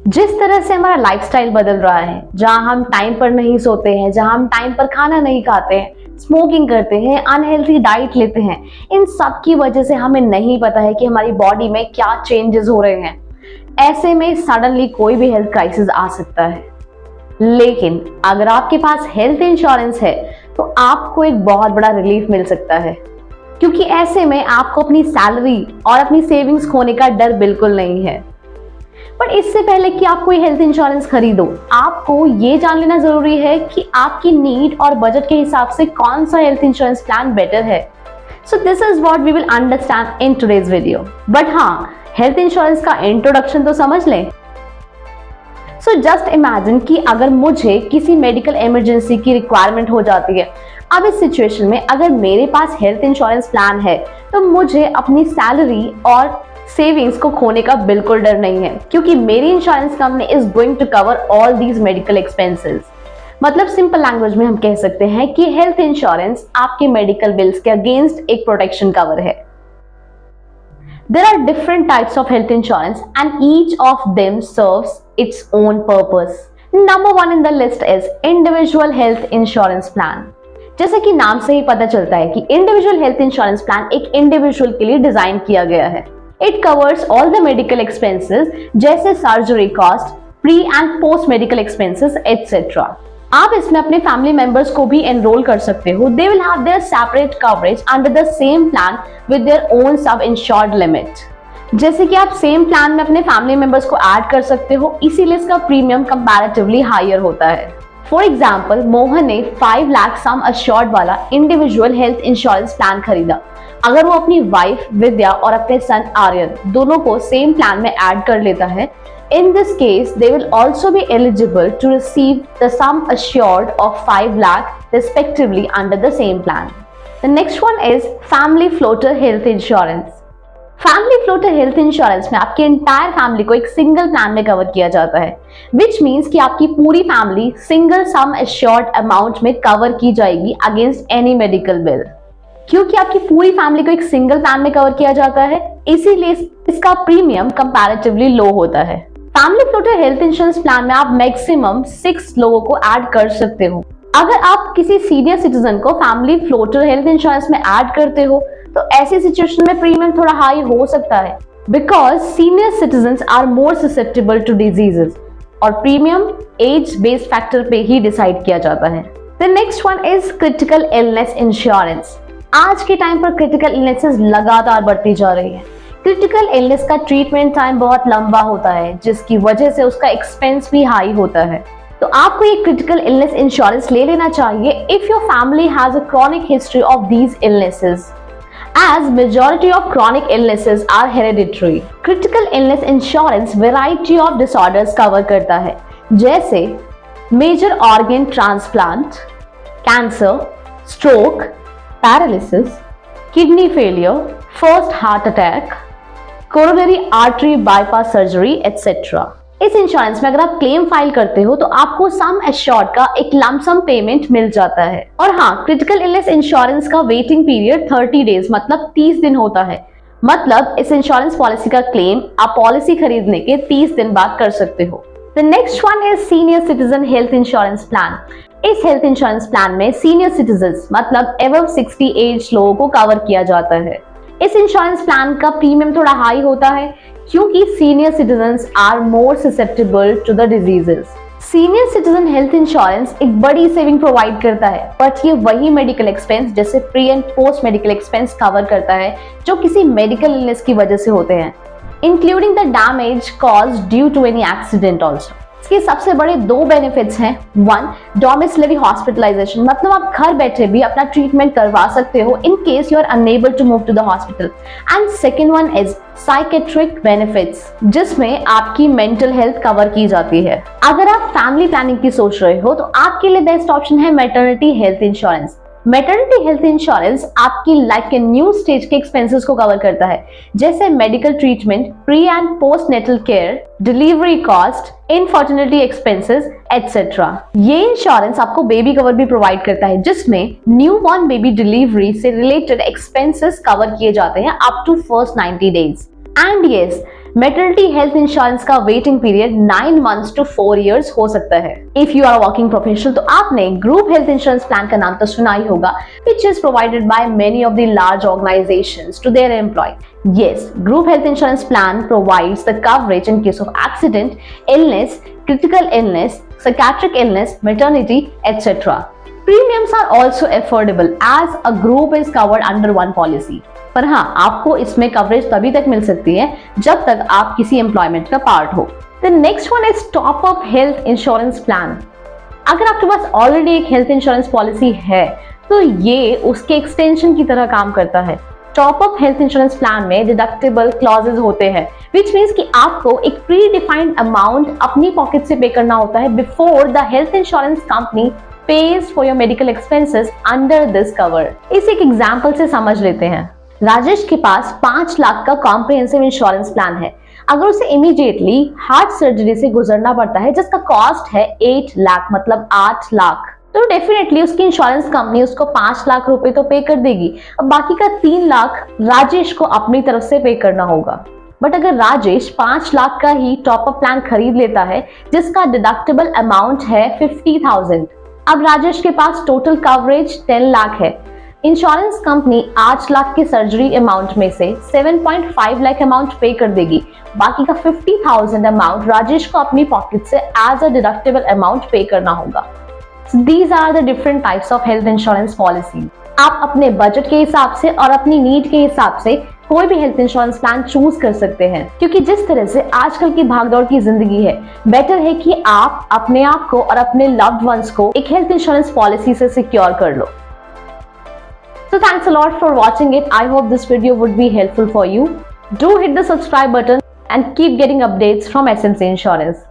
जिस तरह से हमारा लाइफस्टाइल बदल रहा है, जहां हम टाइम पर नहीं सोते हैं, जहां हम टाइम पर खाना नहीं खाते हैं, स्मोकिंग करते हैं, अनहेल्थी डाइट लेते हैं, इन सब की वजह से हमें नहीं पता है कि हमारी बॉडी में क्या चेंजेस हो रहे हैं। ऐसे में सडनली कोई भी हेल्थ क्राइसिस आ सकता है। लेकिन अगर आपके पास हेल्थ इंश्योरेंस है तो आपको एक बहुत बड़ा रिलीफ मिल सकता है, क्योंकि ऐसे में आपको अपनी सैलरी और अपनी सेविंग्स खोने का डर बिल्कुल नहीं है। पर इससे पहले कि आप कोई हेल्थ इंश्योरेंस खरीदो, आपको ये जान लेना जरूरी है कि आपकी नीड और बजट के हिसाब से कौन सा हेल्थ इंश्योरेंस प्लान बेटर है। So this is what we will understand in today's video. But हाँ, हेल्थ इंश्योरेंस का इंट्रोडक्शन तो समझ लें। सो जस्ट इमेजिन कि अगर मुझे किसी मेडिकल इमरजेंसी की रिक्वायरमेंट हो जाती है। अब इस सिचुएशन में अगर मेरे पास हेल्थ इंश्योरेंस प्लान है तो मुझे अपनी सैलरी और सेविंग्स को खोने का बिल्कुल डर नहीं है, क्योंकि मेरी insurance company is going to cover all these medical expenses. मतलब सिंपल लैंग्वेज में हम कह सकते हैं कि हेल्थ इंश्योरेंस आपके मेडिकल बिल्स के अगेंस्ट एक प्रोटेक्शन कवर है। There are different types of health insurance and each of them serves its own purpose. Number one in the list is individual health insurance plan. जैसे कि नाम से ही पता चलता है कि इंडिविजुअल हेल्थ इंश्योरेंस प्लान एक इंडिविजुअल के लिए डिजाइन किया गया है। It covers all the medical expenses जैसे surgery cost, pre and post medical expenses etcetera. आप इसमें अपने फैमिली मेंबर्स को भी एनरोल कर सकते हो। They will have their separate coverage under the same plan with their own sub-insured limit. जैसे कि आप सेम प्लान में अपने फैमिली मेंबर्स को ऐड कर सकते हो, इसीलिए इसका प्रीमियम कंपैरेटिवली हायर होता है। फॉर एग्जाम्पल, मोहन ने 5 लाख सम अश्योर्ड वाला इंडिविजुअल हेल्थ इंश्योरेंस प्लान खरीदा। अगर वो अपनी वाइफ विद्या और अपने सन आर्यन दोनों को सेम प्लान में ऐड कर लेता है, in this case they will also be eligible to receive the sum assured of 5 lakh respectively under the same plan. The next one is family floater health insurance. Family floater health insurance में आपके entire family को एक single plan में cover किया जाता है, which means कि आपकी पूरी family single sum assured amount में कवर की जाएगी अगेंस्ट एनी मेडिकल बिल। क्योंकि आपकी पूरी फैमिली को एक सिंगल प्लान में कवर किया जाता है, इसीलिए इसका प्रीमियम कंपैरेटिवली लो होता है। Family floater health insurance plan में आप मैक्सिमम 6 लोगों को ऐड कर सकते हो। अगर आप किसी सीनियर सिटीजन को फैमिली फ्लोटर हेल्थ इंश्योरेंस में ऐड करते हो तो ऐसी सिचुएशन में प्रीमियम थोड़ा हाई हो सकता है, because senior citizens are more susceptible to diseases और प्रीमियम एज बेस्ड फैक्टर पे ही डिसाइड किया जाता है। The next one is critical illness insurance. आज के टाइम पर क्रिटिकल इलनेसेस लगातार बढ़ती जा रही है। क्रिटिकल इलनेस का ट्रीटमेंट टाइम बहुत लंबा होता है, जिसकी वजह से उसका एक्सपेंस भी हाई होता है। तो आपको ये क्रिटिकल इलनेस इंश्योरेंस ले लेना चाहिए if your family has a chronic history of these illnesses, as majority of chronic illnesses are hereditary. Critical illness insurance variety of disorders cover करता है, जैसे major organ transplant, cancer, stroke, paralysis, kidney failure, first heart attack, coronary artery bypass surgery, etc. इस insurance में अगर आप claim file करते हो तो आपको सम एश्योर्ड का एक लमसम पेमेंट मिल जाता है। और हाँ, क्रिटिकल इलनेस इंश्योरेंस का वेटिंग पीरियड 30 डेज मतलब 30 दिन होता है। मतलब इस इंश्योरेंस पॉलिसी का क्लेम आप पॉलिसी खरीदने के 30 दिन बाद कर सकते हो। The next one is senior citizen health insurance plan. इस हेल्थ इंश्योरेंस प्लान में सीनियर सिटीजन्स मतलब एबव 60 एज लोगों को कवर किया जाता है। इस इंश्योरेंस प्लान का प्रीमियम थोड़ा हाई होता है, क्योंकि senior citizens are more susceptible to the diseases. Senior citizen health insurance एक बड़ी सेविंग प्रोवाइड करता है, बट ये वही मेडिकल एक्सपेंस जैसे pre and post medical expense cover करता है जो किसी मेडिकल इलनेस की वजह से होते हैं, including the damage caused due to any accident also. इसके सबसे बड़े 2 बेनिफिट्स हैं। 1, डोमिसिलरी हॉस्पिटलाइजेशन, मतलब आप घर बैठे भी अपना ट्रीटमेंट करवा सकते हो in case you are unable to move to the hospital. And second one is psychiatric benefits, जिसमें आपकी मेंटल हेल्थ कवर की जाती है। अगर आप फैमिली प्लानिंग की सोच रहे हो तो आपके लिए बेस्ट ऑप्शन है maternity health insurance. Maternity health insurance आपकी लाइफ के न्यू स्टेज के एक्सपेंसेस को कवर करता है, जैसे medical treatment, pre and post natal care, delivery cost, infertility expenses etcetera. ये इंश्योरेंस आपको बेबी कवर भी प्रोवाइड करता है, जिसमें न्यू बॉर्न बेबी डिलीवरी से रिलेटेड एक्सपेंसेस कवर किए जाते हैं up to first 90 days. And yes, maternity health insurance का waiting period 9 months to 4 years हो सकता है। If you are working professional तो आपने ग्रुप हेल्थ इंश्योरेंस प्लान का नाम तो सुना ही होगा, which is provided by many of the large organizations to their employees. Yes, group health insurance plan provides the coverage in case of accident, illness, critical illness, psychiatric illness, maternity, etc. Premiums are also affordable as a group is covered under one policy. पर हाँ, आपको इसमें coverage तभी तक मिल सकती है जब तक आप किसी एम्प्लॉयमेंट का पार्ट हो। The next one is top up health insurance plan. अगर आपके पास ऑलरेडी एक हेल्थ इंश्योरेंस पॉलिसी है तो ये उसके एक्सटेंशन की तरह काम करता है। Top up health insurance plan में डिडक्टेबल क्लॉजेज होते हैं, विच मीन्स कि आपको एक प्री डिफाइंड अमाउंट अपनी पॉकेट से पे करना होता है before the health insurance company pays for your medical expenses under this cover। इसे एक एग्जाम्पल से समझ लेते हैं। राजेश के पास 5 लाख का कॉम्प्रिहेंसिव इंश्योरेंस प्लान है। अगर उसे इमीडिएटली हार्ट सर्जरी से गुजरना पड़ता है जिसका कॉस्ट है 8 लाख मतलब 8 लाख, तो डेफिनेटली उसकी इंश्योरेंस कंपनी उसको 5 लाख रुपए तो पे कर देगी। अब बाकी का 3 लाख राजेश को अपनी तरफ से पे करना होगा। बट अगर राजेश 5 लाख का ही टॉप अप प्लान खरीद लेता है जिसका डिडक्टेबल अमाउंट है 50,000, अब राजेश के पास टोटल कवरेज 10 लाख है। इंश्योरेंस कंपनी 8 लाख के सर्जरी अमाउंट में से 7.5 लाख अमाउंट पे कर देगी। बाकी का 50,000 अमाउंट राजेश को अपनी पॉकेट से एज अ डिडक्टेबल अमाउंट पे करना होगा। These are the different types of health insurance policy. आप अपने बजट के हिसाब से और अपनी नीड के हिसाब से कोई भी हेल्थ इंश्योरेंस प्लान चूज कर सकते हैं, क्योंकि जिस तरह से आजकल की भागदौड़ की जिंदगी है, बेटर है कि आप अपने आप को और अपने लव्ड वंस को एक हेल्थ इंश्योरेंस पॉलिसी से सिक्योर कर लो। So thanks a lot for watching it. I hope this video would be helpful for you. Do hit the subscribe button and keep getting updates from SNC Insurance.